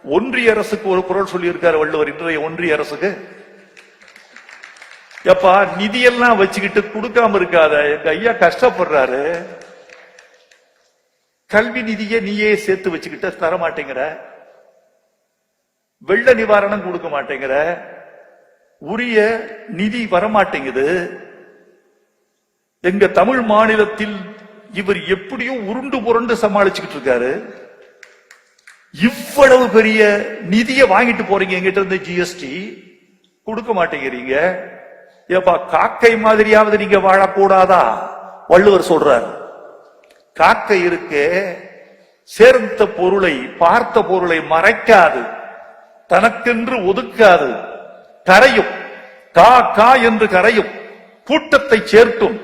ஒன்றிய அரசுக்கு ஒரு குரல் சொல்லி இருக்காரு வள்ளுவர். இன்றைய ஒன்றிய அரசுக்கு எப்பா நிதியெல்லாம் வச்சுக்கிட்டு கொடுக்காம இருக்காத, எங்க ஐயா கஷ்டப்படுறாரு, கல்வி நிதியை நீயே சேர்த்து வச்சுக்கிட்ட தர மாட்டேங்கிற, வெள்ள நிவாரணம் கொடுக்க மாட்டேங்கிற, உரிய நிதி வரமாட்டேங்குது. எங்க தமிழ் மாநிலத்தில் இவர் எப்படியும் உருண்டு புரண்டு சமாளிச்சுக்கிட்டு இருக்காரு. இவ்வளவு பெரிய நிதியை வாங்கிட்டு போறீங்க எங்கிட்ட இருந்து, ஜிஎஸ்டி கொடுக்க மாட்டேங்கிறீங்க. ஏப்பா காக்கை மாதிரியாவது நீங்க வாழக்கூடாதா? வள்ளுவர் சொல்றார், காக்கை இருக்கு சேர்ந்த பொருளை பார்த்த பொருளை மறைக்காது, தனக்கென்று ஒதுக்காது, கரையும் கா கா என்று கரையும், கூட்டத்தை சேர்க்கும்,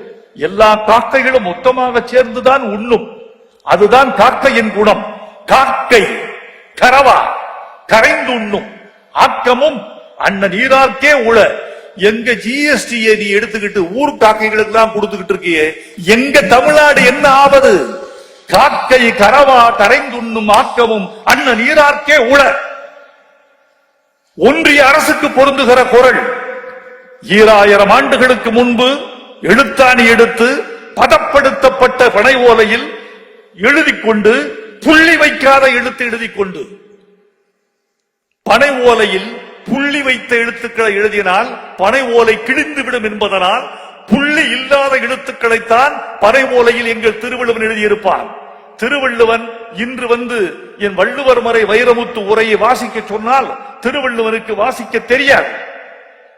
எல்லா காக்கைகளும் மொத்தமாக சேர்ந்துதான் உண்ணும். அதுதான் காக்கையின் குணம். காக்கை கரவா கரைந்து உண்ணும், ஆக்கமும் அண்ண நீரார்க்கே உள. எங்க ஜிஎஸ்டியை நீ எடுத்துக்கிட்டு ஊர் காக்கைகளுக்கு எல்லாம் கொடுத்துக்கிட்டு இருக்கியே, எங்க தமிழ்நாடு என்ன ஆவது? காக்கை கரவா கரைந்துண்ணும், ஆக்கமும் அண்ண நீரார்க்கே உள. ஒன்றிய அரசுக்கு பொருந்துகிற குரல். 2000 ஆண்டுகளுக்கு முன்பு எழுத்தாணி எடுத்து பதப்படுத்தப்பட்ட பனை ஓலையில் எழுதிக்கொண்டு, புள்ளி வைக்காத எழுத்து எழுதிக்கொண்டு, பனை ஓலையில் புள்ளி வைத்த எழுத்துக்களை எழுதினால் பனை ஓலை கிழிந்து விடும் என்பதனால் புள்ளி இல்லாத எழுத்துக்களைத்தான் பனை ஓலையில் எங்கள் திருவள்ளுவன் எழுதியிருப்பான். திருவள்ளுவன் இன்று வந்து என் வள்ளுவர் மறை வைரமுத்து உரையை வாசிக்க சொன்னால் திருவள்ளுவனுக்கு வாசிக்க தெரியாது.